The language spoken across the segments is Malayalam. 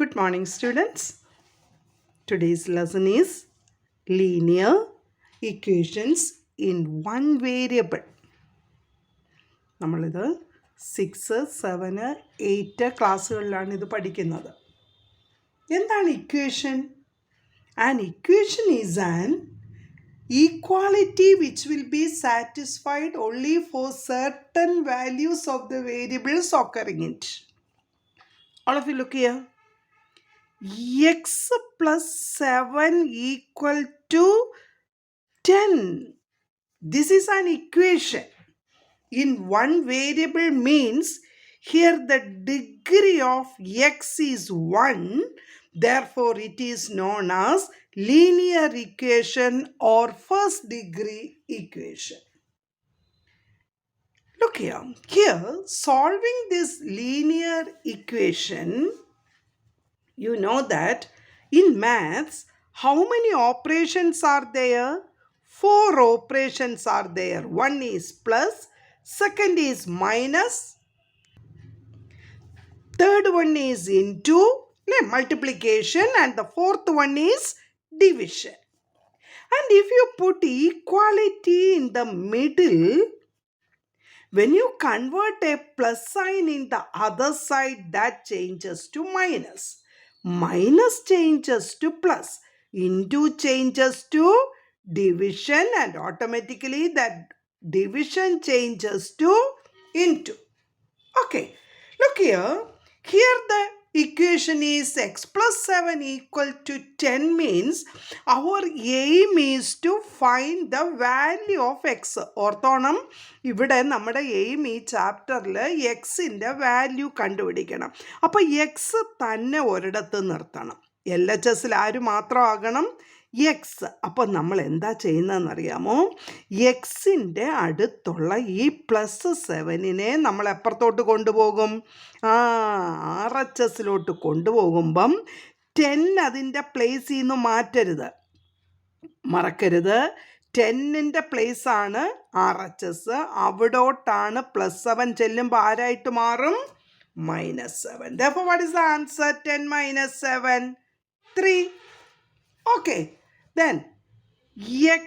Good morning, students. Today's lesson is linear equations in one variable. നമ്മളിത് 6, 7, 8 ക്ലാസ്സുകളിലാണ് ഇത് പഠിക്കുന്നത്. എന്താണ് equation? An equation is an equality which will be satisfied only for certain values of the variables occurring in it. All of you look here. X plus 7 equal to 10. This is an equation in one variable means here the degree of x is 1. Therefore, it is known as linear equation or first degree equation. Look here. Here, solving this linear equation, you know that in maths, how many operations are there? 4 operations are there. One is plus, second is minus, third one is into, multiplication, and the fourth one is division. And if you put equality in the middle, when you convert a plus sign in the other side, that changes to minus. Minus changes to plus. Into changes to division, and automatically that division changes to into. Okay, look here. Here the equation is x plus 7 equal to 10 means our aim is to find the value of x. ഓർത്തോണം, ഇവിടെ നമ്മുടെ എയിം ഈ ചാപ്റ്ററിൽ എക്സിൻ്റെ വാല്യൂ കണ്ടുപിടിക്കണം. അപ്പോൾ എക്സ് തന്നെ ഒരിടത്ത് നിർത്തണം. LHSൽ ആര് മാത്രമാകണം? എക്സ്. അപ്പോൾ നമ്മൾ എന്താ ചെയ്യുന്നതെന്നറിയാമോ? എക്സിൻ്റെ അടുത്തുള്ള ഈ പ്ലസ് 7നെ നമ്മൾ എപ്പുറത്തോട്ട് കൊണ്ടുപോകും? RHSലോട്ട് കൊണ്ടുപോകുമ്പം 10 അതിൻ്റെ പ്ലേസിൽ നിന്ന് മാറ്റരുത്, മറക്കരുത്. 10ൻ്റെ പ്ലേസാണ് RHS. അവിടോട്ടാണ് പ്ലസ് 7 ചെല്ലുമ്പോൾ ആരായിട്ട് മാറും? -7. Therefore, what is the answer? 10 minus 7, 3. Okay. Then x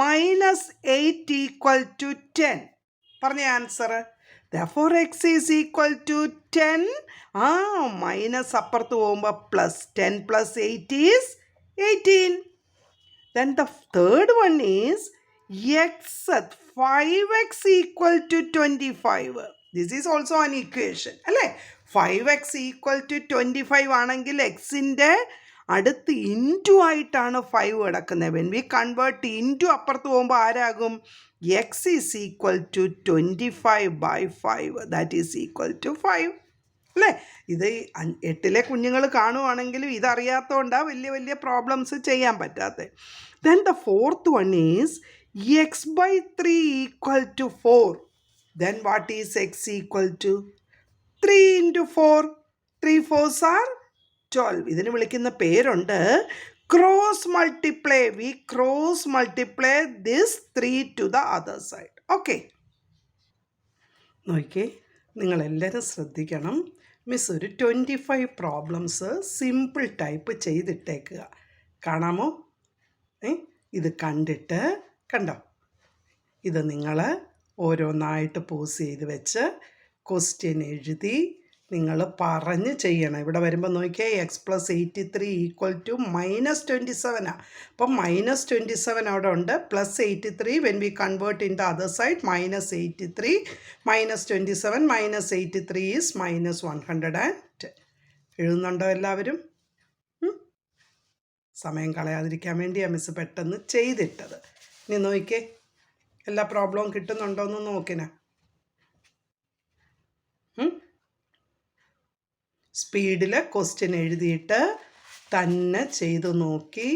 minus 8 equal to 10. പറഞ്ഞ answer. Therefore, x is equal to 10. Minus അപ്പുറത്ത് പോകുമ്പോൾ plus. 10 plus 8 is 18. Then the third one is x 5x equal to 25. This is also an equation. അല്ലേ? 5x equal to 25 ആണെങ്കിൽ എക്സിൻ്റെ അടുത്ത് ഇൻറ്റു ആയിട്ടാണ് 5 കിടക്കുന്നത്. വെൻ വി കൺവേർട്ട് ഇൻറ്റു അപ്പുറത്ത് പോകുമ്പോൾ ആരാകും? X is equal to 25/5. That is equal to 5. അല്ലേ? ഇത് 8ലെ കുഞ്ഞുങ്ങൾ കാണുവാണെങ്കിലും ഇതറിയാത്തതുകൊണ്ടാണ് വലിയ വലിയ പ്രോബ്ലംസ് ചെയ്യാൻ പറ്റാത്തത്. Then the fourth one is x/3 equal to 4. Then what is x equal to? 3 into 4. 3 4s are 12. ഇതിന് വിളിക്കുന്ന പേരുണ്ട് cross multiply. We cross multiply this 3 to the other side. Okay, നോക്കിയേ, നിങ്ങളെല്ലാവരും ശ്രദ്ധിക്കണം. മിസ് ഒരു 25 പ്രോബ്ലംസ് സിമ്പിൾ ടൈപ്പ് ചെയ്തിട്ടേക്കുക. കാണാമോ? ഇത് കണ്ടിട്ട് കണ്ടോ? ഇത് നിങ്ങൾ ഓരോന്നായിട്ട് പോസ് ചെയ്ത് വെച്ച് ക്വസ്റ്റ്യൻ എഴുതി നിങ്ങൾ പറഞ്ഞ് ചെയ്യണം. ഇവിടെ വരുമ്പോൾ നോക്കിയാൽ x plus 83 ഈക്വൽ ടു -27. അപ്പം -27 അവിടെ ഉണ്ട്. Plus 83 when we convert in the other side -83. -27 -83 is -110. എഴുതുന്നുണ്ടോ എല്ലാവരും? സമയം കളയാതിരിക്കാൻ വേണ്ടിയാണ് മിസ് പെട്ടെന്ന് ചെയ്തിട്ടത്. ഇനി നോക്കിക്കേ, എല്ലാ പ്രോബ്ലവും കിട്ടുന്നുണ്ടോ എന്ന് നോക്കിനാ. സ്പീഡിൽ ക്വസ്റ്റ്യൻ എഴുതിയിട്ട് തന്നെ ചെയ്തു നോക്കി.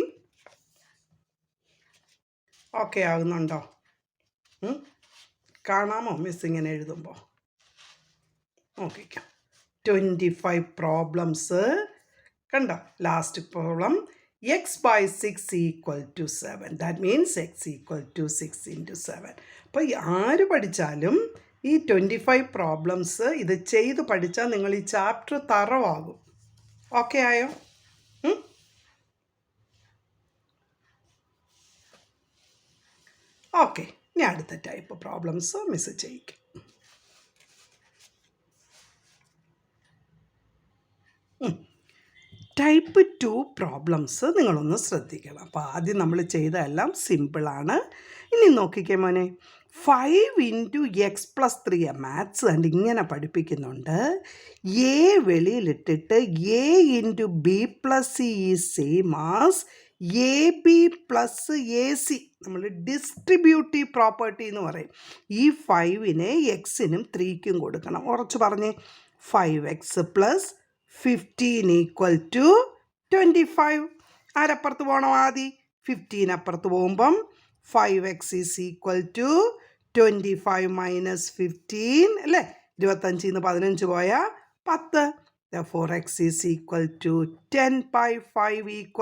ഓക്കെ ആകുന്നുണ്ടോ? കാണാമോ മിസ് ഇങ്ങനെ എഴുതുമ്പോൾ? നോക്കിക്കോ, 25 പ്രോബ്ലംസ് കണ്ടോ? Last problem x/6 equal to 7. That means x equal to 6 into 7. അപ്പോൾ ആര് പഠിച്ചാലും ഈ 25 പ്രോബ്ലംസ് ഇത് ചെയ്ത് പഠിച്ചാൽ നിങ്ങൾ ഈ ചാപ്റ്റർ തറവാകും. ഓക്കെ ആയോ? ഓക്കെ, ഇനി അടുത്ത ടൈപ്പ് പ്രോബ്ലംസ് മിസ് ചെയ്യിക്കും. ടൈപ്പ് 2 പ്രോബ്ലംസ് നിങ്ങളൊന്ന് ശ്രദ്ധിക്കണം. അപ്പോൾ ആദ്യം നമ്മൾ ചെയ്തതെല്ലാം സിമ്പിളാണ്. ഇനി നോക്കിക്കേ മോനെ, 5x+3 മാത്സ് കണ്ട് ഇങ്ങനെ പഠിപ്പിക്കുന്നുണ്ട്. എ വെളിയിലിട്ടിട്ട് a×b+c is same as AB+AC. നമ്മൾ ഡിസ്ട്രിബ്യൂട്ടീവ് പ്രോപ്പർട്ടി എന്ന് പറയും. ഈ 5നെ എക്സിനും 3ക്കും കൊടുക്കണം. ഉറച്ചു പറഞ്ഞേ, 5x + 15 = 25. ആരപ്പുറത്ത് പോകണം? ആദ്യം 15 അപ്പുറത്ത് പോകുമ്പം 5x = 25 - 15 അല്ലേ? 25 15 പോയാൽ 10. Therefore x = 10/5 =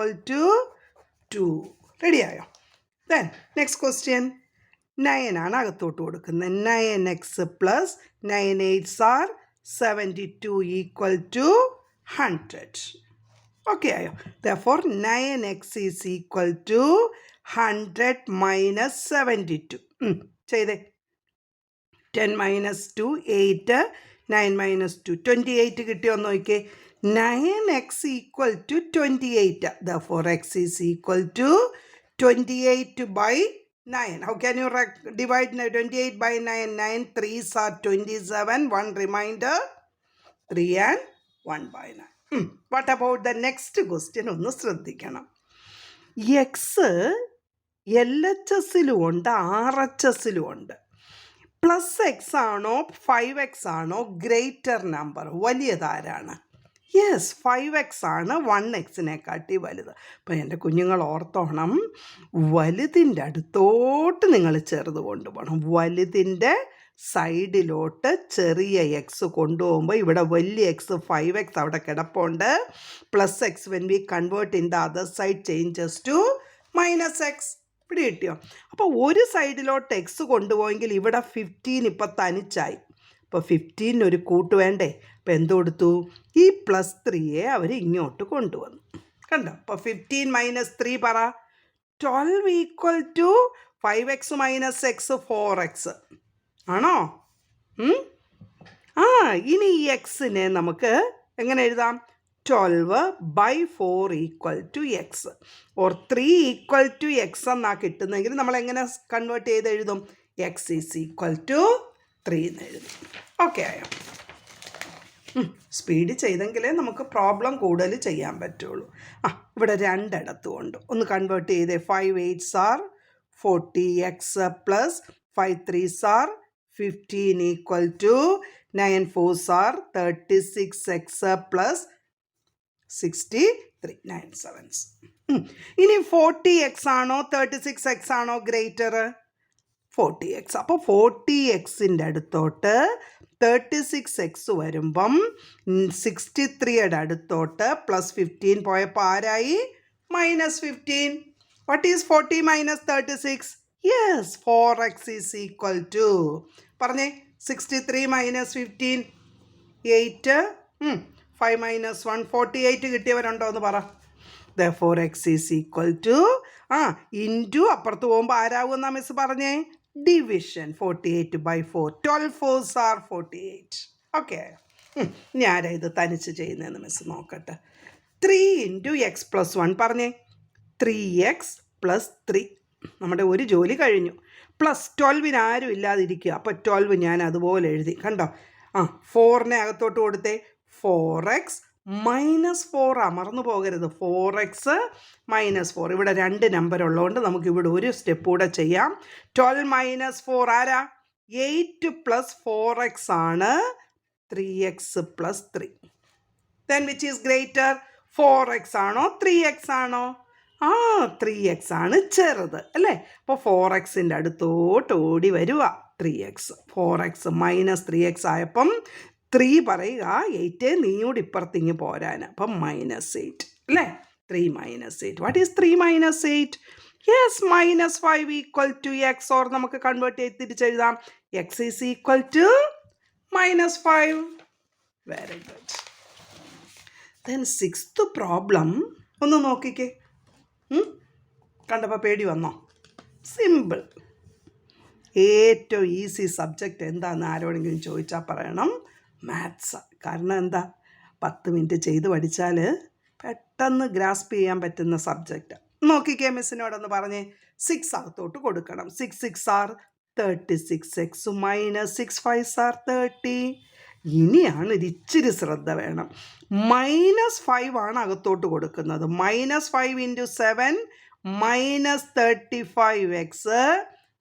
2. റെഡിയായോ? ദെൻ നെക്സ്റ്റ് ക്വസ്റ്റ്യൻ 9 ആണ് അകത്തോട്ട് കൊടുക്കുന്നത്. 9x + 9 8s are 72 = 100. ഓക്കെ ആയോ? Therefore 9x = 100 - 72. ചെയ്തേ. 10 - 2 8, 9 - 2 28 കിട്ടിയോന്ന് നോക്കിയേ. 9x = 28. Therefore x = 28/9. How can you divide 28 by 9? 9 3s are 27. 1 remainder, 3 and 1/9. What about the next question? ഒന്ന് ശ്രദ്ധിക്കണം. എക്സ് LHSലും ഉണ്ട്, RHSലും ഉണ്ട്. +x ആണോ 5x ആണോ ഗ്രേറ്റർ നമ്പർ? വലിയതാരാണ്? യെസ്, 5x ആണ് 1xനെക്കാട്ടി വലുത്. അപ്പോൾ എൻ്റെ കുഞ്ഞുങ്ങൾ ഓർത്തോണം, വലുതിൻ്റെ അടുത്തോട്ട് നിങ്ങൾ ചെറുത് കൊണ്ടുപോകണം. വലുതിൻ്റെ സൈഡിലോട്ട് ചെറിയ എക്സ് കൊണ്ടുപോകുമ്പോൾ ഇവിടെ വലിയ എക്സ് 5x അവിടെ കിടപ്പുണ്ട്. +x when we convert in the other side changes to -x. ഇവിടെ കിട്ടിയോ? അപ്പോൾ ഒരു സൈഡിലോട്ട് എക്സ് കൊണ്ടുപോയെങ്കിൽ ഇവിടെ 15 ഇപ്പം തനിച്ചായി. അപ്പോൾ 15 ഒരു കൂട്ട് വേണ്ടേ? അപ്പോൾ എന്ത് കൊടുത്തു? ഈ +3യെ അവർ ഇങ്ങോട്ട് കൊണ്ടുവന്നു. കണ്ടോ? അപ്പോൾ 15 - 3 പറ. 12 = 5x - x 4x ആണോ? ഇനി ഈ എക്സിനെ നമുക്ക് എങ്ങനെ എഴുതാം? 12/4 = x or 3 = x എന്നാണ് കിട്ടുന്നതെങ്കിൽ നമ്മൾ എങ്ങനെ കൺവേർട്ട് ചെയ്ത് എഴുതും? x = 3 എന്ന് എഴുതും. ഓക്കെ ആയോ? സ്പീഡ് ചെയ്തെങ്കിലേ നമുക്ക് പ്രോബ്ലം കൂടുതൽ ചെയ്യാൻ പറ്റുള്ളൂ. ഇവിടെ രണ്ടിടത്തും ഉണ്ട്. ഒന്ന് കൺവേർട്ട് ചെയ്തേ. 5 8s are 40x + 5 3s are 15 = 9 4s are 36x + 63 9 7s. ഇനി 40x ആണോ 36x ആണോ ഗ്രേറ്റർ? 40x. അപ്പോൾ 40xൻ്റെ അടുത്തോട്ട് 36x വരുമ്പം 63യുടെ അടുത്തോട്ട് +15 പോയപ്പോൾ ആരായി? -15. What is 40 - 36? യെസ്, 4x = പറഞ്ഞേ. 63 - 15 8. 5 - 1 48 കിട്ടിയവരുണ്ടോ എന്ന് പറ. Therefore x = ഇൻറ്റു അപ്പുറത്ത് പോകുമ്പോൾ ആരാകുമെന്നാണ് മിസ് പറഞ്ഞേ? ഡിവിഷൻ. 48/4. 12 4s are 48. ഓക്കെ. ഇനി ആരാ ഇത് തനിച്ച് ചെയ്യുന്നതെന്ന് മിസ് നോക്കട്ടെ. 3 × x + 1 പറഞ്ഞേ. 3x + 3. നമ്മുടെ ഒരു ജോലി കഴിഞ്ഞു. +12 ആരും ഇല്ലാതിരിക്കുക. അപ്പോൾ 12 ഞാൻ അതുപോലെ എഴുതി. കണ്ടോ? 4നെ അകത്തോട്ട് കൊടുത്തേ. 4x -4 മറന്നു പോകരുത്. 4x -4. ഇവിടെ 2 നമ്പർ ഉള്ളതുകൊണ്ട് നമുക്ക് ഇവിടെ ഒരു സ്റ്റെപ്പ് കൂടെ ചെയ്യാം. 12 - 4 ആരാ? 8 + 4x ആണ് 3x + 3. Then which is greater? 4x ആണോ 3x ആണോ? 3x ആണ് ചെറുത് അല്ലേ? അപ്പോൾ 4xൻ്റെ അടുത്തോട്ട് ഓടി വരിക 3x. 4x - 3x ആയപ്പം 3 പറയുക. 8 നീയോട് ഇപ്പുറത്തിങ്ങ് പോരാൻ. അപ്പം -8 അല്ലേ? 3 - 8. What is 3 - 8? Yes, -5 = x. Or നമുക്ക് കൺവേർട്ട് ചെയ്ത് തിരിച്ചെഴുതാം. x = -5. Very good. Then sixth problem ഒന്ന് നോക്കിക്കേ. കണ്ടപ്പോൾ പേടി വന്നോ? സിമ്പിൾ. ഏറ്റവും ഈസി സബ്ജക്റ്റ് എന്താണെന്ന് ആരോടെങ്കിലും ചോദിച്ചാൽ പറയണം മാത്സ്. കാരണം എന്താ, 10 മിനിറ്റ് ചെയ്ത് പഠിച്ചാൽ പെട്ടെന്ന് ഗ്രാസ്പ് ചെയ്യാൻ പറ്റുന്ന സബ്ജക്റ്റ്. നോക്കിക്കേ, മിസ്സിനോടൊന്ന് പറഞ്ഞേ. 6 അകത്തോട്ട് കൊടുക്കണം. 6 6 ആർ 36, എക്സ് മൈനസ് 6 5 ആർ 30. ഇനിയാണ് ഇച്ചിരി ശ്രദ്ധ വേണം. -5 ആണ് അകത്തോട്ട് കൊടുക്കുന്നത്. -5 ഇൻറ്റു 7 -35x.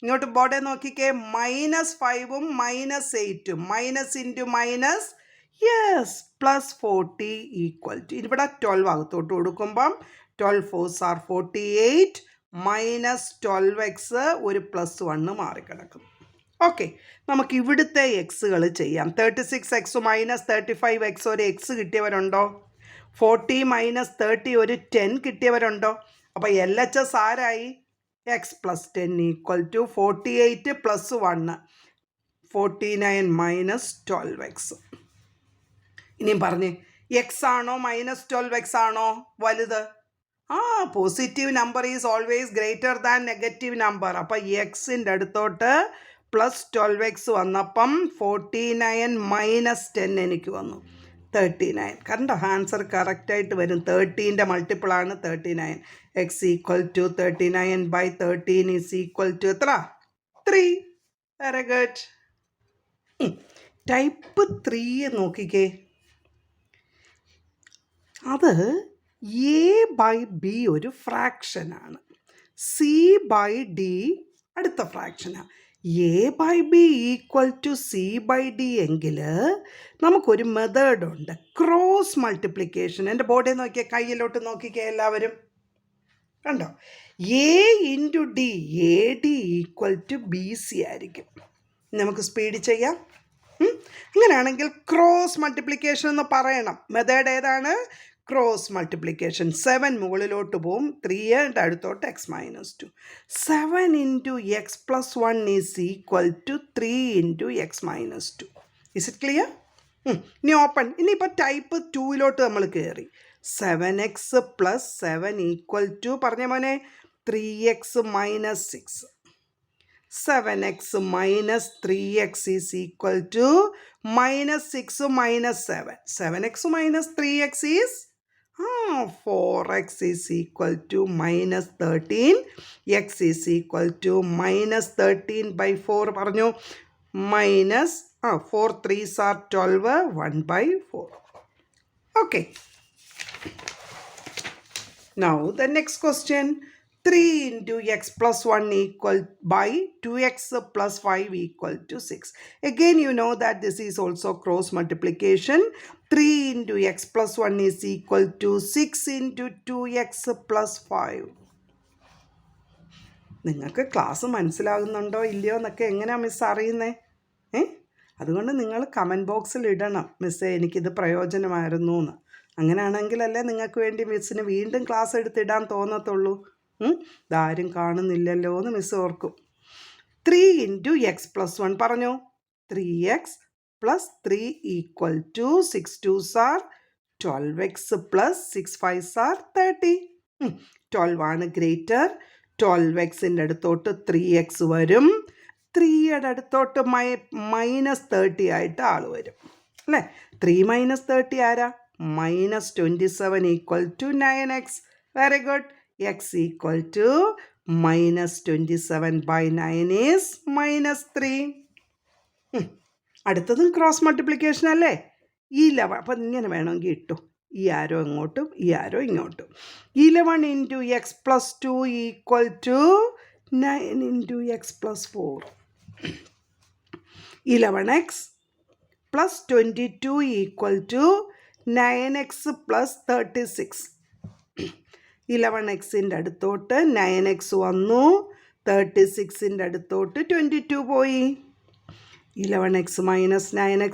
ഇങ്ങോട്ട് ബോർഡേ നോക്കിക്കേ. -5ഉം -8ഉം minus into minus, yes, +40 equal to, ഇവിടെ 12 അകത്തോട്ട് കൊടുക്കുമ്പം 12 4s ആർ 48 -12x ഒരു +1 മാറിക്കിടക്കും. ഓക്കെ, നമുക്ക് ഇവിടുത്തെ എക്സുകൾ ചെയ്യാം. 36x -35x ഒരു എക്സ് കിട്ടിയവരുണ്ടോ? 40 -30 ഒരു 10 കിട്ടിയവരുണ്ടോ? അപ്പോൾ LHS ആരായി? x + 10 equal to 48 + 1 49 -12x. ഇനിയും പറഞ്ഞേ, എക്സ് ആണോ -12x ആണോ വലുത്? Positive number is always greater than negative number. അപ്പോൾ എക്സിൻ്റെ അടുത്തോട്ട് +12x വന്നപ്പം 49 -10 എനിക്ക് വന്നു 39. കണ്ടോ, ആൻസർ കറക്റ്റായിട്ട് വരും. 13ൻ്റെ മൾട്ടിപ്പിളാണ് 39. x equal to 39/13 is equal to എത്ര? 3. Very good. ടൈപ്പ് 3 നോക്കിക്കേ. അത് a/b ഒരു ഫ്രാക്ഷനാണ്. c/d അടുത്ത ഫ്രാക്ഷനാണ്. a/b ഈക്വൽ ടു c/d എങ്കിൽ നമുക്കൊരു മെത്തേഡുണ്ട്, ക്രോസ് മൾട്ടിപ്ലിക്കേഷൻ. എൻ്റെ ബോർഡിൽ നോക്കിയാൽ, കയ്യിലോട്ട് നോക്കിക്കേ എല്ലാവരും. കണ്ടോ, a into d, AD equal to BC ആയിരിക്കും. നമുക്ക് സ്പീഡ് ചെയ്യാം. അങ്ങനെയാണെങ്കിൽ ക്രോസ് മൾട്ടിപ്ലിക്കേഷൻ എന്ന് പറയണം. മെത്തേഡ് ഏതാണ്? Cross multiplication. 7 മുകളിലോട്ട് പോവും, 3 അടുത്തോട്ട് x - 2. 7 into x + 1 is equal to 3 into x - 2. Is it clear? ഇനി ഓപ്പൺ. ഇനിയിപ്പോൾ ടൈപ്പ് 2 നമ്മൾ കയറി. 7x + 7 ഈക്വൽ ടു, പറഞ്ഞ മോനെ, 3x - 6. 7x - 3x is equal to -6 -7. 7x - 3x is 4x is equal to -13. x is equal to -13/4. പറഞ്ഞു, -4 3s are 12, 1/4. Okay. Now the next question. 3 into x plus 1 equal by 2x plus 5 equal to 6. Again, you know that this is also cross multiplication. 3 into x plus 1 is equal to 6 into 2x plus 5. നിങ്ങൾക്ക് ക്ലാസ് മനസ്സിലാകുന്നുണ്ടോ ഇല്ലയോ എന്നൊക്കെ എങ്ങനെയാണ് മിസ് അറിയുന്നത്? അതുകൊണ്ട് നിങ്ങൾ കമൻറ്റ് ബോക്സിൽ ഇടണം, മിസ്സേ എനിക്കിത് പ്രയോജനമായിരുന്നു എന്ന്. അങ്ങനെയാണെങ്കിലല്ലേ നിങ്ങൾക്ക് വേണ്ടി മിസ്സിന് വീണ്ടും ക്ലാസ് എടുത്തിടാൻ തോന്നത്തുള്ളൂ. ഇതാരും കാണുന്നില്ലല്ലോ എന്ന് മിസ് ഓർക്കും. 3 ഇൻറ്റു x + 1 പറഞ്ഞോ. 3x + 3 equal to 6 2s R 12x + 6 5s R 30. 12 ആണ് ഗ്രേറ്റർ. 12xൻ്റെ അടുത്തോട്ട് 3x വരും. 3യുടെ അടുത്തോട്ട് -30 ആയിട്ട് ആൾ വരും അല്ലേ. 3 - 30 ആരാ? -27 equal to 9x. Very good. x equal to -27/9 is -3. അടുത്തതും ക്രോസ് മൾട്ടിപ്ലിക്കേഷൻ അല്ലേ. ഈ 11, അപ്പം ഇങ്ങനെ വേണമെങ്കിൽ ഇട്ടു. ഈ ആരോ ഇങ്ങോട്ടും ഈ ആരോ ഇങ്ങോട്ടും. 11 into x + 2 equal to 9 into x + 4. 11x + 22 equal to 9x + 36. 11xൻ്റെ അടുത്തോട്ട് 9x വന്നു. 36ൻ്റെ അടുത്തോട്ട് 22 പോയി. 11x - 9x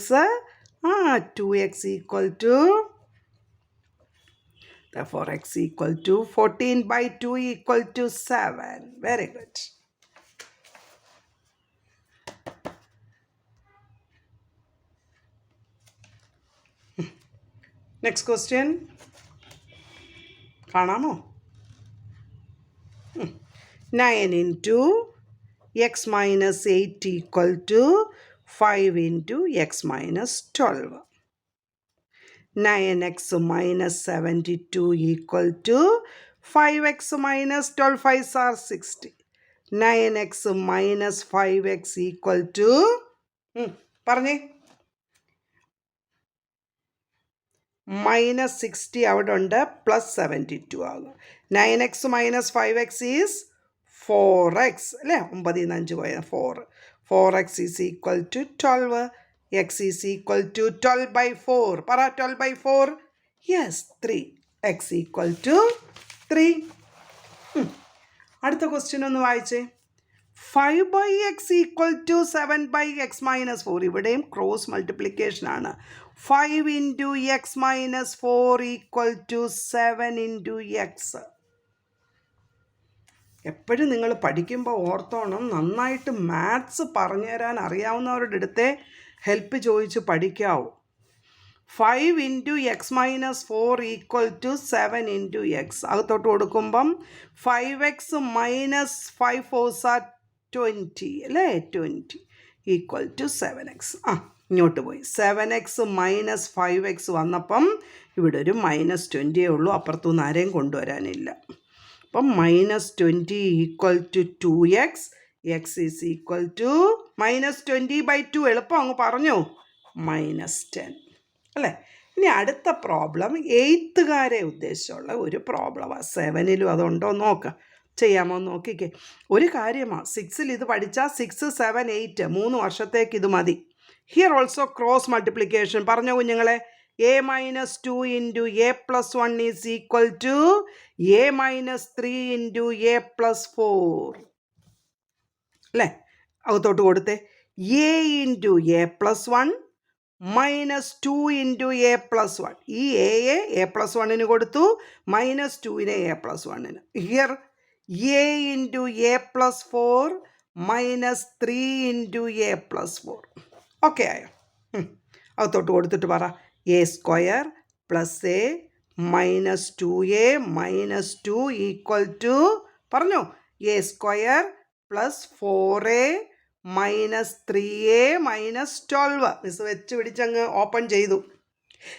2x equal to, therefore x equal to 14/2 equal to 7. Very good. Next question കാണാമോ? 9 into x minus 8 equal to 5 into x minus 12. 9x minus 72 equal to 5x minus 12. 5s are 60. 9x minus 5x equal to പറഞ്ഞേ -60 അവിടെ ഉണ്ട്, +72 ആകും. 9x minus 5x is 4x അല്ലേ? 9 ൽ 5 പോയാൽ 4. 4x is equal to 12. x is equal to 12/4. പറ 12/4. Yes, 3. x equal to 3. അടുത്ത ക്വസ്റ്റ്യൻ ഒന്ന് വായിച്ചേ. 5/x equal to 7/x minus 4. ഇവിടെയും ക്രോസ് മൾട്ടിപ്ലിക്കേഷൻ ആണ്. 5 into x minus 4 equal to 7 into x. എപ്പോഴും നിങ്ങൾ പഠിക്കുമ്പോൾ ഓർത്തോണം, നന്നായിട്ട് മാത്സ് പറഞ്ഞു തരാൻ അറിയാവുന്നവരുടെ അടുത്തേ ഹെൽപ്പ് ചോദിച്ച് പഠിക്കാവൂ. 5 into x minus 4 equal to 7 into x. അകത്തോട്ട് കൊടുക്കുമ്പം 5x minus 5 4s are 20 അല്ലേ? 20 equal to 7x. ഇങ്ങോട്ട് പോയി 7x minus 5x വന്നപ്പം ഇവിടെ ഒരു -20 ഉള്ളൂ, അപ്പുറത്തുനിന്ന് ആരെയും കൊണ്ടുവരാനില്ല. അപ്പം -20 equal to 2x. x is equal to -20/2. എളുപ്പം അങ്ങ് പറഞ്ഞു, -10 അല്ലേ? ഇനി അടുത്ത പ്രോബ്ലം 8th ഉദ്ദേശമുള്ള ഒരു പ്രോബ്ലമാണ്. 7ലും അതുണ്ടോ നോക്കാം, ചെയ്യാമോ നോക്കിക്കേ. ഒരു കാര്യമാണ്, 6ൽ ഇത് പഠിച്ചാൽ 6, 7, 8 3 വർഷത്തേക്ക് ഇത് മതി. ഹിയർ ഓൾസോ ക്രോസ് മൾട്ടിപ്ലിക്കേഷൻ പറഞ്ഞോ കുഞ്ഞുങ്ങളെ. a minus 2 into a plus 1 is equal to a minus 3 into a plus 4 അല്ലേ? അകത്തോട്ട് കൊടുത്തേ. a into a plus 1 minus 2 into a plus 1. ഈ എയെ a plus 1ന് കൊടുത്തു, -2നെ a plus 1ന്. Here a into a plus 4 minus 3 into a plus 4. Okay ആയോ? അകത്തോട്ട് കൊടുത്തിട്ട് പറ a square plus a minus 2a minus 2 equal to പറഞ്ഞോ a square plus 4a minus 3a minus 12. Miss വെച്ച് പിടിച്ചങ്ങ് ഓപ്പൺ ചെയ്തു.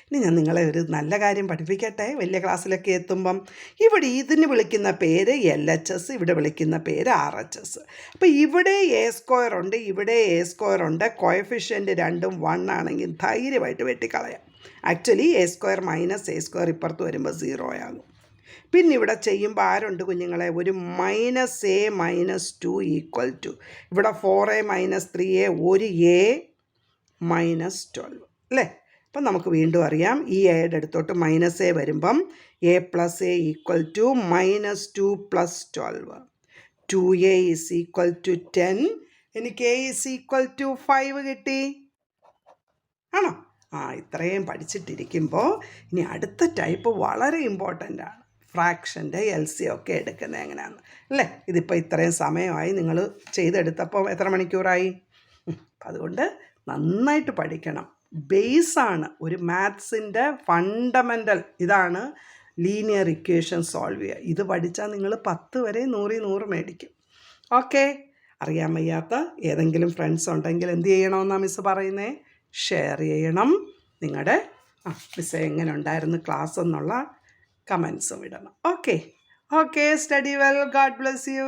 ഇനി ഞാൻ നിങ്ങളെ ഒരു നല്ല കാര്യം പഠിപ്പിക്കട്ടെ. വലിയ ക്ലാസ്സിലൊക്കെ എത്തുമ്പം ഇവിടെ ഇതിന് വിളിക്കുന്ന പേര് LHS, ഇവിടെ വിളിക്കുന്ന പേര് RHS. അപ്പോൾ ഇവിടെ a² ഉണ്ട്, ഇവിടെ a² ഉണ്ട്. കോയഫിഷ്യൻ്റ് രണ്ടും 1 ആണെങ്കിൽ ധൈര്യമായിട്ട് വെട്ടിക്കളയാം. ആക്ച്വലി a² മൈനസ് a² ഇപ്പുറത്ത് വരുമ്പോൾ 0 ആകും. പിന്നെ ഇവിടെ ചെയ്യുമ്പോൾ ആരുണ്ട് കുഞ്ഞുങ്ങളെ? ഒരു -a minus 2 equal to ഇവിടെ 4a minus 3a, ഒരു a minus 12 അല്ലേ? അപ്പം നമുക്ക് വീണ്ടും അറിയാം, ഈ എയുടെ അടുത്തോട്ട് -a വരുമ്പം a plus a equal to -2 plus 12. 2a is equal to 10. എനിക്ക് a is equal to 5 കിട്ടി. ആണോ? ഇത്രയും പഠിച്ചിട്ടിരിക്കുമ്പോൾ ഇനി അടുത്ത ടൈപ്പ് വളരെ ഇമ്പോർട്ടൻ്റ് ആണ്. ഫ്രാക്ഷൻ്റെ LCM ഒക്കെ എടുക്കുന്നത് എങ്ങനെയാണ് അല്ലേ? ഇതിപ്പോൾ ഇത്രയും സമയമായി, നിങ്ങൾ ചെയ്തെടുത്തപ്പോൾ എത്ര മണിക്കൂറായി? അതുകൊണ്ട് നന്നായിട്ട് പഠിക്കണം. ബേസാണ് ഒരു മാത്സിൻ്റെ ഫണ്ടമെൻ്റൽ. ഇതാണ് ലീനിയർ ഇക്വേഷൻ സോൾവ് ചെയ്യുക. ഇത് പഠിച്ചാൽ നിങ്ങൾ 10 വരെ 100 മേടിക്കും. ഓക്കെ, അറിയാൻ വയ്യാത്ത ഏതെങ്കിലും ഫ്രണ്ട്സ് ഉണ്ടെങ്കിൽ എന്ത് ചെയ്യണമെന്നാണ് മിസ്സ് പറയുന്നത്? ഷെയർ ചെയ്യണം. നിങ്ങളുടെ മിസ്സ് എങ്ങനെ ഉണ്ടായിരുന്നു ക്ലാസ് എന്നുള്ള കമൻസും ഇടണം. Okay, study well. God bless you.